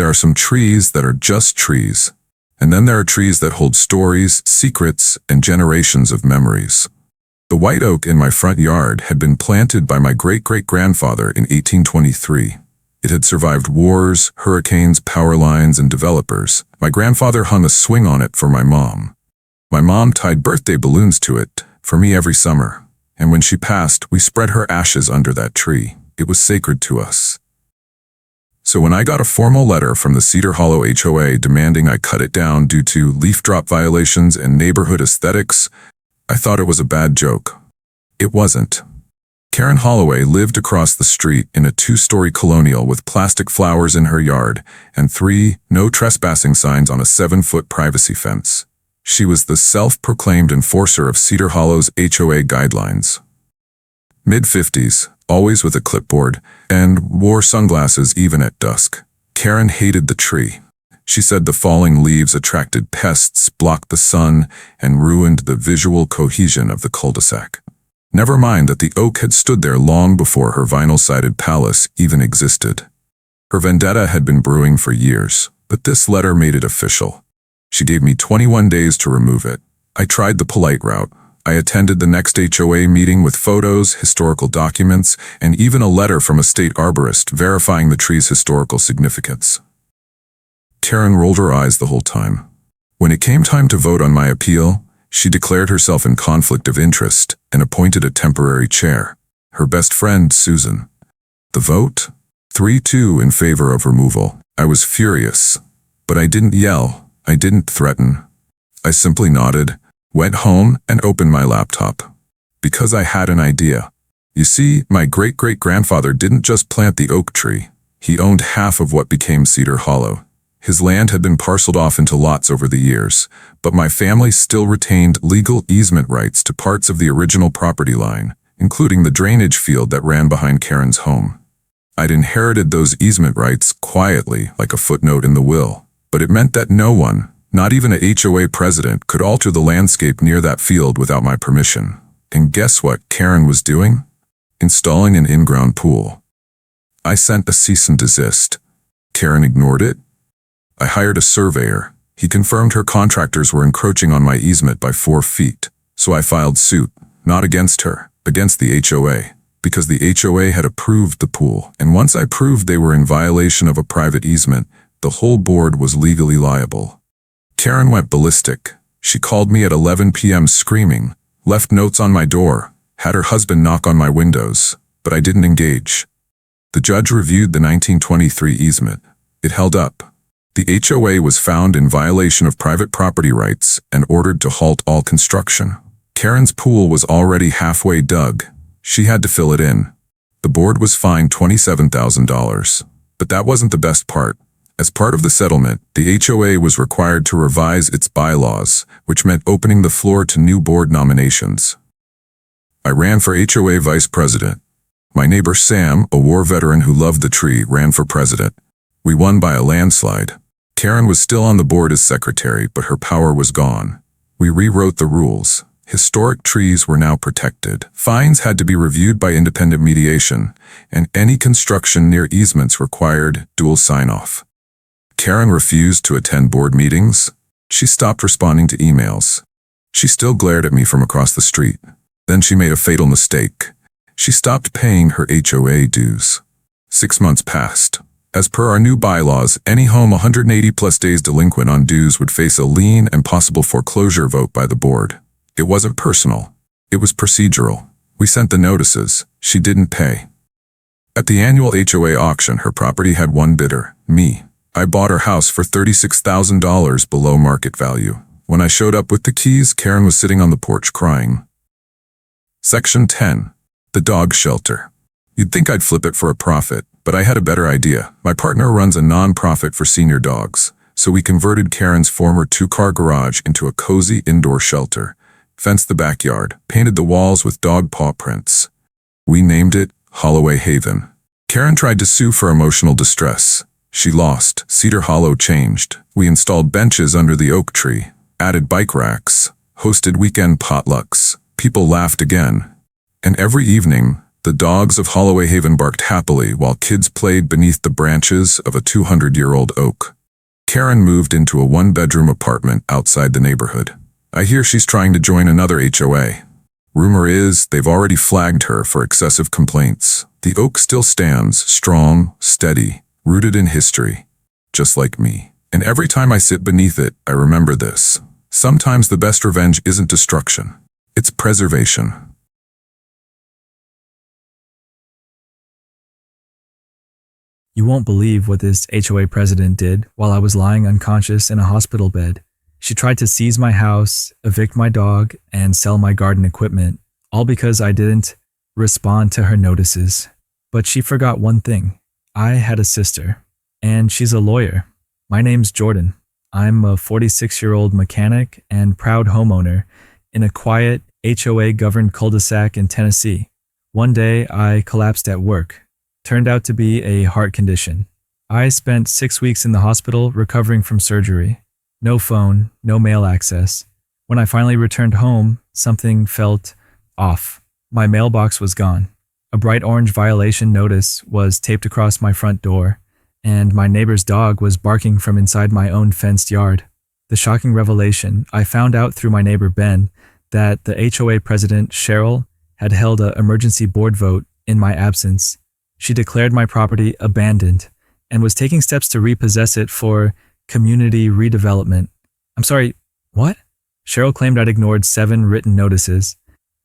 There are some trees that are just trees. And then there are trees that hold stories, secrets, and generations of memories. The white oak in my front yard had been planted by my great-great-grandfather in 1823. It had survived wars, hurricanes, power lines, and developers. My grandfather hung a swing on it for my mom. My mom tied birthday balloons to it for me every summer. And when she passed, we spread her ashes under that tree. It was sacred to us. So when I got a formal letter from the Cedar Hollow HOA demanding I cut it down due to leaf drop violations and neighborhood aesthetics, I thought it was a bad joke. It wasn't. Karen Holloway lived across the street in a 2-story colonial with plastic flowers in her yard and 3 no trespassing signs on a 7-foot privacy fence. She was the self-proclaimed enforcer of Cedar Hollow's HOA guidelines. Mid-50s, always with a clipboard, and wore sunglasses even at dusk. Karen hated the tree. She said the falling leaves attracted pests, blocked the sun, and ruined the visual cohesion of the cul-de-sac. Never mind that the oak had stood there long before her vinyl-sided palace even existed. Her vendetta had been brewing for years, but this letter made it official. She gave me 21 days to remove it. I tried the polite route. I attended the next HOA meeting with photos, historical documents, and even a letter from a state arborist verifying the tree's historical significance. Karen rolled her eyes the whole time. When it came time to vote on my appeal, she declared herself in conflict of interest and appointed a temporary chair, her best friend, Susan. The vote? 3-2 in favor of removal. I was furious, but I didn't yell. I didn't threaten. I simply nodded, went home, and opened my laptop. Because I had an idea. You see, my great-great-grandfather didn't just plant the oak tree. He owned half of what became Cedar Hollow. His land had been parceled off into lots over the years, but my family still retained legal easement rights to parts of the original property line, including the drainage field that ran behind Karen's home. I'd inherited those easement rights quietly, like a footnote in the will, but it meant that no one, not even a HOA president, could alter the landscape near that field without my permission. And guess what Karen was doing? Installing an in-ground pool. I sent a cease and desist. Karen ignored it. I hired a surveyor. He confirmed her contractors were encroaching on my easement by 4 feet, so I filed suit, not against her, against the HOA, because the HOA had approved the pool, and once I proved they were in violation of a private easement, the whole board was legally liable. Karen went ballistic. She called me at 11 p.m. screaming, left notes on my door, had her husband knock on my windows, but I didn't engage. The judge reviewed the 1923 easement. It held up. The HOA was found in violation of private property rights and ordered to halt all construction. Karen's pool was already halfway dug. She had to fill it in. The board was fined $27,000. But that wasn't the best part. As part of the settlement, the HOA was required to revise its bylaws, which meant opening the floor to new board nominations. I ran for HOA vice president. My neighbor Sam, a war veteran who loved the tree, ran for president. We won by a landslide. Karen was still on the board as secretary, but her power was gone. We rewrote the rules. Historic trees were now protected. Fines had to be reviewed by independent mediation, and any construction near easements required dual sign-off. Karen refused to attend board meetings. She stopped responding to emails. She still glared at me from across the street. Then she made a fatal mistake. She stopped paying her HOA dues. 6 months passed. As per our new bylaws, any home 180-plus days delinquent on dues would face a lien and possible foreclosure vote by the board. It wasn't personal. It was procedural. We sent the notices. She didn't pay. At the annual HOA auction, her property had one bidder, me. I bought her house for $36,000 below market value. When I showed up with the keys, Karen was sitting on the porch crying. Section 10. The dog shelter. You'd think I'd flip it for a profit, but I had a better idea. My partner runs a non-profit for senior dogs, so we converted Karen's former 2-car garage into a cozy indoor shelter, fenced the backyard, painted the walls with dog paw prints. We named it Holloway Haven. Karen tried to sue for emotional distress. She lost. Cedar Hollow changed. We installed benches under the oak tree, added bike racks, hosted weekend potlucks. People laughed again. And every evening, The dogs of Holloway Haven barked happily while kids played beneath the branches of a 200-year-old oak. Karen moved into a one-bedroom apartment outside the neighborhood. I hear she's trying to join another HOA. Rumor is they've already flagged her for excessive complaints. The oak still stands, strong, steady, rooted in history, just like me. And every time I sit beneath it, I remember this. Sometimes the best revenge isn't destruction. It's preservation. You won't believe what this HOA president did while I was lying unconscious in a hospital bed. She tried to seize my house, evict my dog, and sell my garden equipment, all because I didn't respond to her notices. But she forgot one thing. I had a sister, and she's a lawyer. My name's Jordan. I'm a 46-year-old mechanic and proud homeowner in a quiet HOA-governed cul-de-sac in Tennessee. One day, I collapsed at work. Turned out to be a heart condition. I spent 6 weeks in the hospital recovering from surgery. No phone, no mail access. When I finally returned home, something felt off. My mailbox was gone. A bright orange violation notice was taped across my front door, and my neighbor's dog was barking from inside my own fenced yard. The shocking revelation, I found out through my neighbor Ben that the HOA president, Cheryl, had held an emergency board vote in my absence. She declared my property abandoned and was taking steps to repossess it for community redevelopment. I'm sorry, what? Cheryl claimed I'd ignored 7 written notices,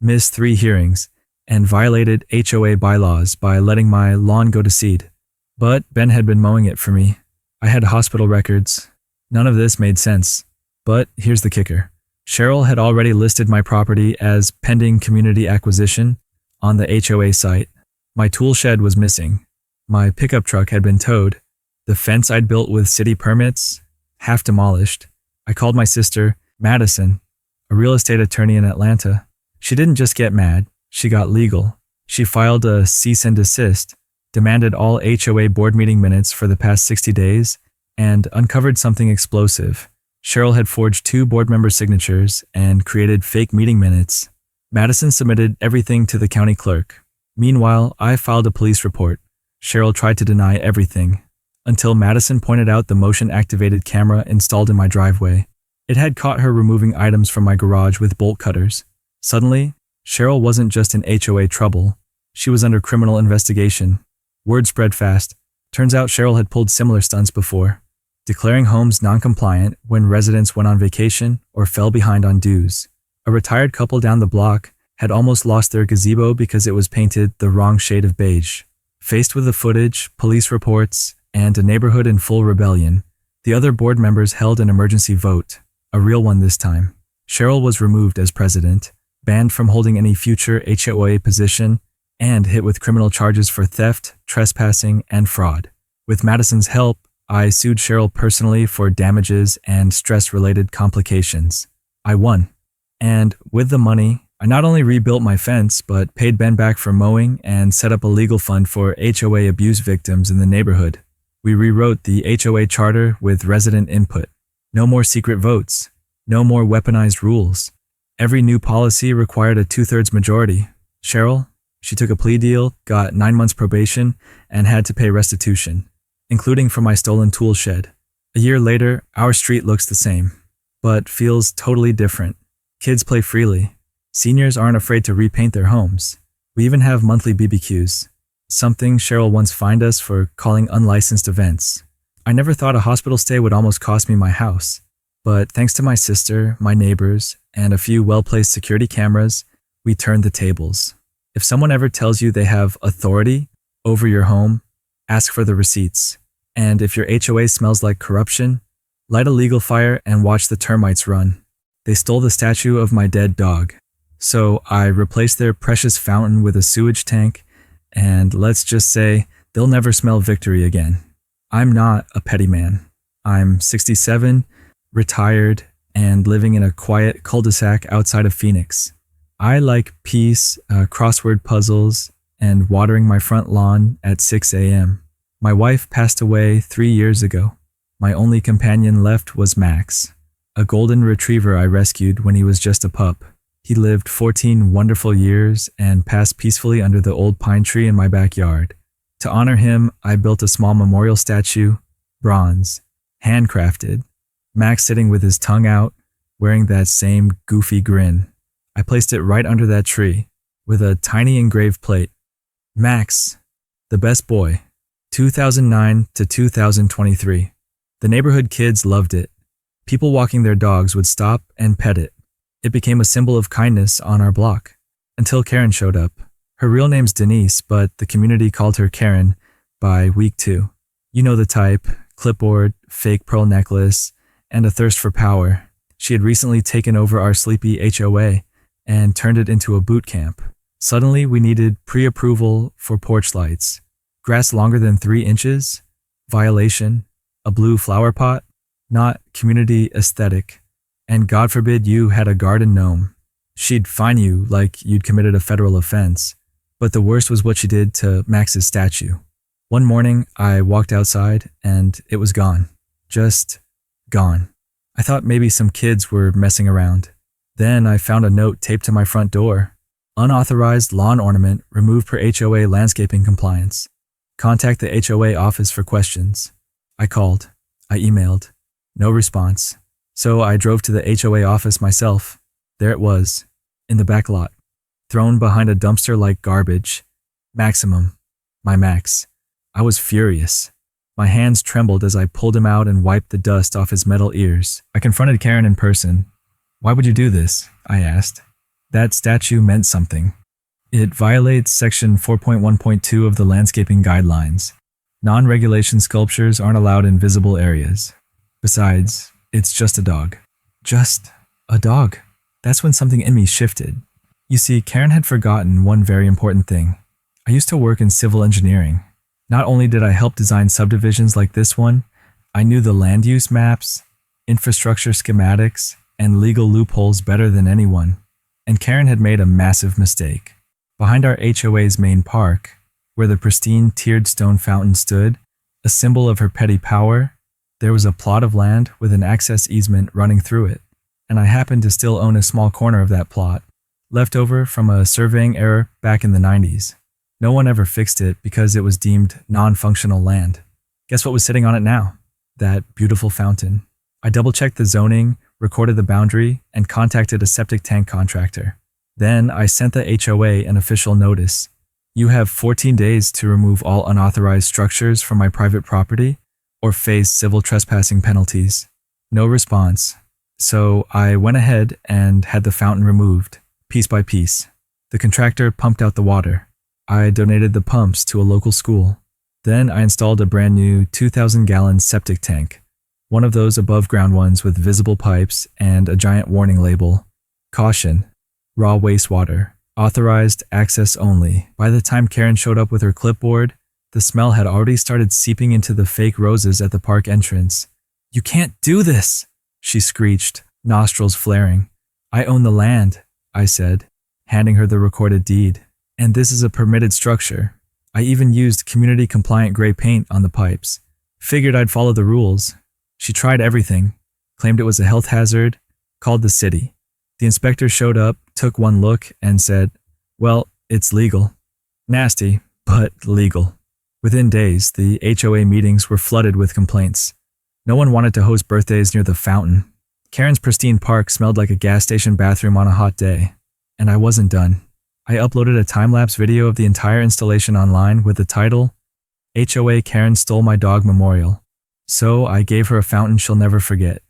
missed 3 hearings, and violated HOA bylaws by letting my lawn go to seed. But Ben had been mowing it for me. I had hospital records. None of this made sense. But here's the kicker. Cheryl had already listed my property as pending community acquisition on the HOA site. My tool shed was missing. My pickup truck had been towed. The fence I'd built with city permits, half demolished. I called my sister, Madison, a real estate attorney in Atlanta. She didn't just get mad, she got legal. She filed a cease and desist, demanded all HOA board meeting minutes for the past 60 days, and uncovered something explosive. Cheryl had forged 2 board member signatures and created fake meeting minutes. Madison submitted everything to the county clerk. Meanwhile, I filed a police report. Cheryl tried to deny everything, until Madison pointed out the motion-activated camera installed in my driveway. It had caught her removing items from my garage with bolt cutters. Suddenly, Cheryl wasn't just in HOA trouble. She was under criminal investigation. Word spread fast. Turns out Cheryl had pulled similar stunts before, declaring homes non-compliant when residents went on vacation or fell behind on dues. A retired couple down the block had almost lost their gazebo because it was painted the wrong shade of beige. Faced with the footage, police reports, and a neighborhood in full rebellion, the other board members held an emergency vote, a real one this time. Cheryl was removed as president, banned from holding any future HOA position, and hit with criminal charges for theft, trespassing, and fraud. With Madison's help, I sued Cheryl personally for damages and stress-related complications. I won. And with the money, I not only rebuilt my fence, but paid Ben back for mowing and set up a legal fund for HOA abuse victims in the neighborhood. We rewrote the HOA charter with resident input. No more secret votes. No more weaponized rules. Every new policy required a 2/3 majority. Cheryl, she took a plea deal, got 9 months probation, and had to pay restitution, including for my stolen tool shed. A year later, our street looks the same, but feels totally different. Kids play freely. Seniors aren't afraid to repaint their homes. We even have monthly BBQs, something Cheryl once fined us for calling unlicensed events. I never thought a hospital stay would almost cost me my house, but thanks to my sister, my neighbors, and a few well-placed security cameras, we turned the tables. If someone ever tells you they have authority over your home, ask for the receipts. And if your HOA smells like corruption, light a legal fire and watch the termites run. They stole the statue of my dead dog, so I replaced their precious fountain with a sewage tank, and let's just say they'll never smell victory again. I'm not a petty man. I'm 67, retired, and living in a quiet cul-de-sac outside of Phoenix. I like peace, crossword puzzles, and watering my front lawn at 6 a.m. My wife passed away 3 years ago. My only companion left was Max, a golden retriever I rescued when he was just a pup. He lived 14 wonderful years and passed peacefully under the old pine tree in my backyard. To honor him, I built a small memorial statue, bronze, handcrafted, Max sitting with his tongue out, wearing that same goofy grin. I placed it right under that tree, with a tiny engraved plate. Max, the best boy, 2009 to 2023. The neighborhood kids loved it. People walking their dogs would stop and pet it. It became a symbol of kindness on our block, until Karen showed up. Her real name's Denise, but the community called her Karen by week 2. You know the type, clipboard, fake pearl necklace, and a thirst for power. She had recently taken over our sleepy HOA and turned it into a boot camp. Suddenly, we needed pre-approval for porch lights. Grass longer than 3 inches? Violation. A blue flower pot? Not community aesthetic. And God forbid you had a garden gnome. She'd fine you like you'd committed a federal offense. But the worst was what she did to Max's statue. One morning, I walked outside and it was gone. Just gone. I thought maybe some kids were messing around. Then I found a note taped to my front door. Unauthorized lawn ornament removed per HOA landscaping compliance. Contact the HOA office for questions. I called. I emailed. No response. So I drove to the HOA office myself. There it was, in the back lot, thrown behind a dumpster like garbage. Maximum. My Max. I was furious. My hands trembled as I pulled him out and wiped the dust off his metal ears. I confronted Karen in person. Why would you do this? I asked. That statue meant something. It violates section 4.1.2 of the landscaping guidelines. Non-regulation sculptures aren't allowed in visible areas. Besides, it's just a dog. Just a dog. That's when something in me shifted. You see, Karen had forgotten one very important thing. I used to work in civil engineering. Not only did I help design subdivisions like this one, I knew the land use maps, infrastructure schematics, and legal loopholes better than anyone. And Karen had made a massive mistake. Behind our HOA's main park, where the pristine tiered stone fountain stood, a symbol of her petty power, there was a plot of land with an access easement running through it, and I happened to still own a small corner of that plot, left over from a surveying error back in the 90s. No one ever fixed it because it was deemed non-functional land. Guess what was sitting on it now? That beautiful fountain. I double-checked the zoning, recorded the boundary, and contacted a septic tank contractor. Then I sent the HOA an official notice. You have 14 days to remove all unauthorized structures from my private property or face civil trespassing penalties. No response. So I went ahead and had the fountain removed, piece by piece. The contractor pumped out the water. I donated the pumps to a local school. Then I installed a brand new 2,000-gallon septic tank, one of those above-ground ones with visible pipes and a giant warning label. Caution, raw wastewater, authorized access only. By the time Karen showed up with her clipboard, the smell had already started seeping into the fake roses at the park entrance. "You can't do this," she screeched, nostrils flaring. "I own the land," I said, handing her the recorded deed. "And this is a permitted structure. I even used community-compliant gray paint on the pipes. Figured I'd follow the rules." She tried everything, claimed it was a health hazard, called the city. The inspector showed up, took one look, and said, "Well, it's legal." Nasty, but legal. Within days, the HOA meetings were flooded with complaints. No one wanted to host birthdays near the fountain. Karen's pristine park smelled like a gas station bathroom on a hot day. And I wasn't done. I uploaded a time-lapse video of the entire installation online with the title, HOA Karen Stole My Dog Memorial. So I gave her a fountain she'll never forget.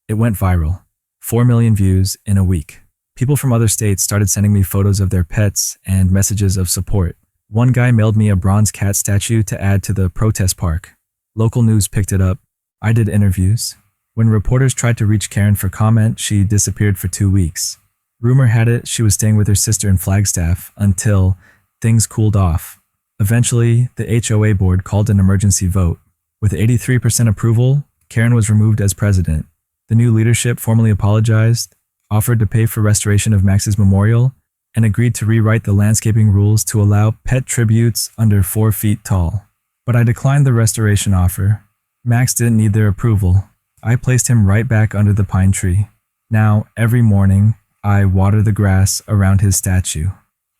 It went viral. 4 million views in a week. People from other states started sending me photos of their pets and messages of support. One guy mailed me a bronze cat statue to add to the protest park. Local news picked it up. I did interviews. When reporters tried to reach Karen for comment, she disappeared for 2 weeks. Rumor had it she was staying with her sister in Flagstaff until things cooled off. Eventually, the HOA board called an emergency vote. With 83% approval, Karen was removed as president. The new leadership formally apologized, offered to pay for restoration of Max's memorial, and agreed to rewrite the landscaping rules to allow pet tributes under 4 feet tall. But I declined the restoration offer. Max didn't need their approval. I placed him right back under the pine tree. Now, every morning, I water the grass around his statue.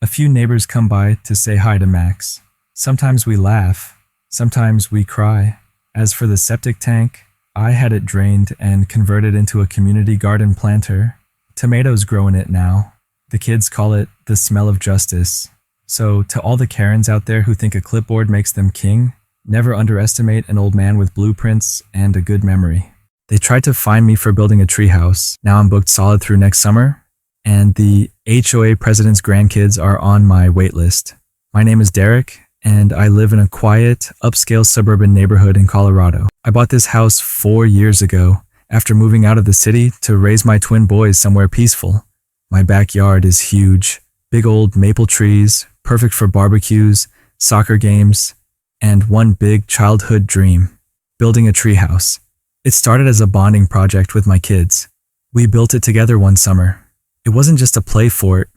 A few neighbors come by to say hi to Max. Sometimes we laugh, sometimes we cry. As for the septic tank, I had it drained and converted into a community garden planter. Tomatoes grow in it now. The kids call it the smell of justice. So to all the Karens out there who think a clipboard makes them king, never underestimate an old man with blueprints and a good memory. They tried to fine me for building a treehouse. Now I'm booked solid through next summer, and the HOA president's grandkids are on my wait list. My name is Derek, and I live in a quiet, upscale suburban neighborhood in Colorado. I bought this house 4 years ago after moving out of the city to raise my twin boys somewhere peaceful. My backyard is huge. Big old maple trees, perfect for barbecues, soccer games, and one big childhood dream, building a treehouse. It started as a bonding project with my kids. We built it together one summer. It wasn't just a play fort.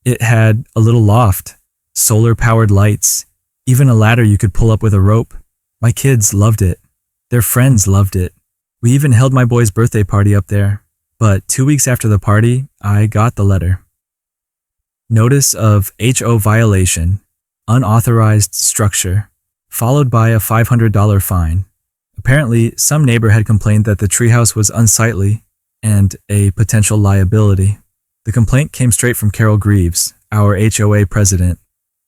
It had a little loft, solar-powered lights, even a ladder you could pull up with a rope. My kids loved it. Their friends loved it. We even held my boy's birthday party up there. But 2 weeks after the party, I got the letter. Notice of HO violation, unauthorized structure, followed by a $500 fine. Apparently, some neighbor had complained that the treehouse was unsightly and a potential liability. The complaint came straight from Carol Greaves, our HOA president,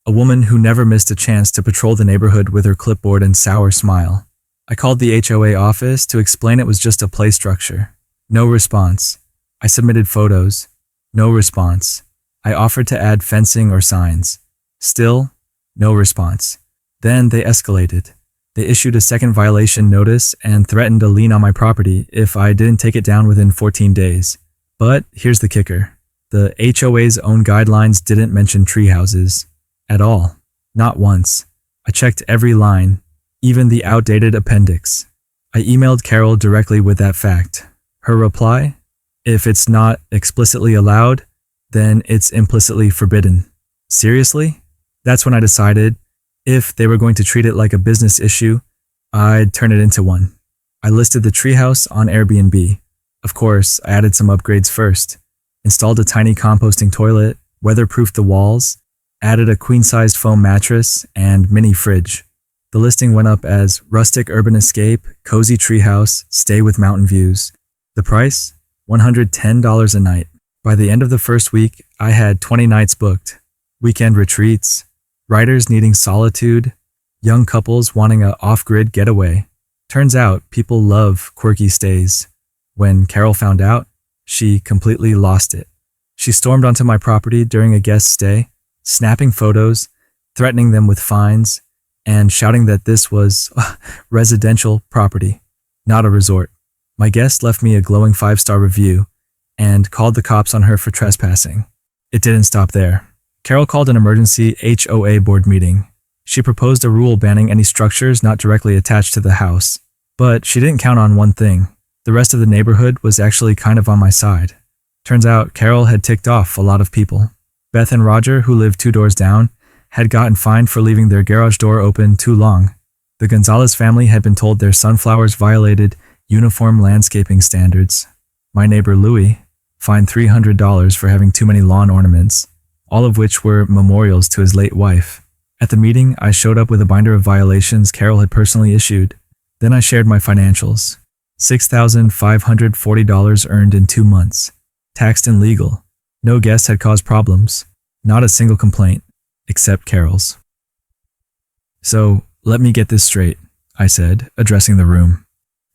a woman who never missed a chance to patrol the neighborhood with her clipboard and sour smile. I called the HOA office to explain it was just a play structure. No response. I submitted photos. No response. I offered to add fencing or signs. Still, no response. Then they escalated. They issued a second violation notice and threatened a lien on my property if I didn't take it down within 14 days. But here's the kicker. The HOA's own guidelines didn't mention tree houses. At all. Not once. I checked every line, even the outdated appendix. I emailed Carol directly with that fact. Her reply? If it's not explicitly allowed, then it's implicitly forbidden. Seriously? That's when I decided, if they were going to treat it like a business issue, I'd turn it into one. I listed the treehouse on Airbnb. Of course, I added some upgrades first. Installed a tiny composting toilet, weatherproofed the walls, added a queen-sized foam mattress, and mini fridge. The listing went up as rustic urban escape, cozy treehouse, stay with mountain views. The price? $110 a night. By the end of the first week, I had 20 nights booked. Weekend retreats, writers needing solitude, young couples wanting a off-grid getaway. Turns out people love quirky stays. When Carol found out, she completely lost it. She stormed onto my property during a guest stay, snapping photos, threatening them with fines, and shouting that this was residential property, not a resort. My guest left me a glowing 5-star review and called the cops on her for trespassing. It didn't stop there. Carol called an emergency HOA board meeting. She proposed a rule banning any structures not directly attached to the house. But she didn't count on one thing. The rest of the neighborhood was actually kind of on my side. Turns out Carol had ticked off a lot of people. Beth and Roger, who lived 2 doors down, had gotten fined for leaving their garage door open too long. The Gonzalez family had been told their sunflowers violated uniform landscaping standards. My neighbor Louie fined $300 for having too many lawn ornaments, all of which were memorials to his late wife. At the meeting, I showed up with a binder of violations Carol had personally issued. Then I shared my financials. $6,540 earned in 2 months. Taxed and legal. No guest had caused problems. Not a single complaint, except Carol's. So, let me get this straight, I said, addressing the room.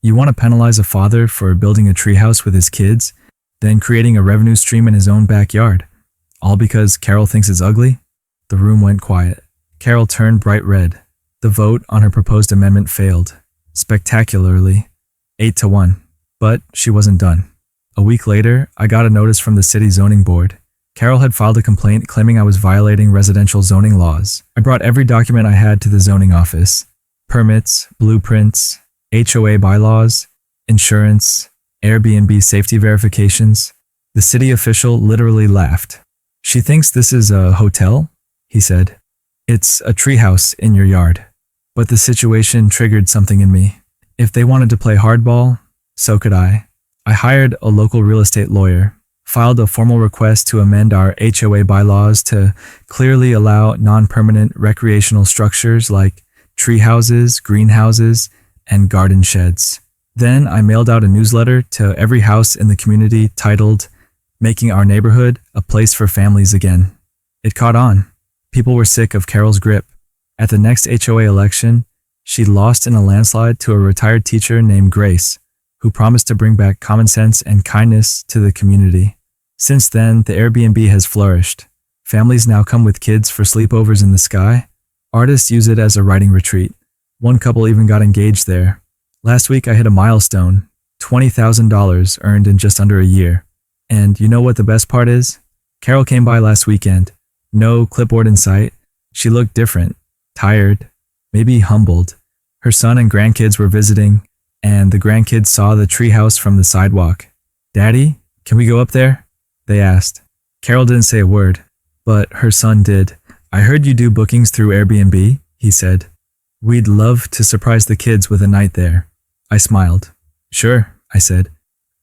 You want to penalize a father for building a treehouse with his kids, then creating a revenue stream in his own backyard, all because Carol thinks it's ugly? The room went quiet. Carol turned bright red. The vote on her proposed amendment failed, spectacularly, 8-1. But she wasn't done. A week later, I got a notice from the city zoning board. Carol had filed a complaint claiming I was violating residential zoning laws. I brought every document I had to the zoning office. Permits, blueprints, HOA bylaws, insurance, Airbnb safety verifications. The city official literally laughed. "She thinks this is a hotel?" he said. "It's a treehouse in your yard." But the situation triggered something in me. If they wanted to play hardball, so could I. I hired a local real estate lawyer, filed a formal request to amend our HOA bylaws to clearly allow non-permanent recreational structures like tree houses, greenhouses, and garden sheds. Then I mailed out a newsletter to every house in the community titled, "Making Our Neighborhood a Place for Families Again." It caught on. People were sick of Carol's grip. At the next HOA election, she lost in a landslide to a retired teacher named Grace, who promised to bring back common sense and kindness to the community. Since then, the Airbnb has flourished. Families now come with kids for sleepovers in the sky. Artists use it as a writing retreat. One couple even got engaged there. Last week I hit a milestone, $20,000 earned in just under a year. And you know what the best part is? Carol came by last weekend. No clipboard in sight. She looked different, tired, maybe humbled. Her son and grandkids were visiting, and the grandkids saw the treehouse from the sidewalk. "Daddy, can we go up there?" they asked. Carol didn't say a word, but her son did. "I heard you do bookings through Airbnb," he said. "We'd love to surprise the kids with a night there." I smiled. "Sure," I said.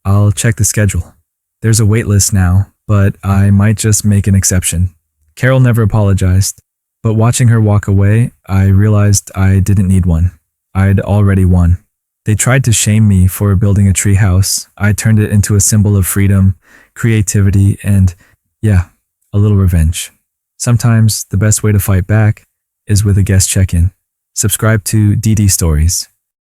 "I'll check the schedule. There's a wait list now, but I might just make an exception." Carol never apologized, but watching her walk away, I realized I didn't need one. I'd already won. They tried to shame me for building a treehouse. I turned it into a symbol of freedom, creativity, and, yeah, a little revenge. Sometimes the best way to fight back is with a guest check-in. Subscribe to DD Stories.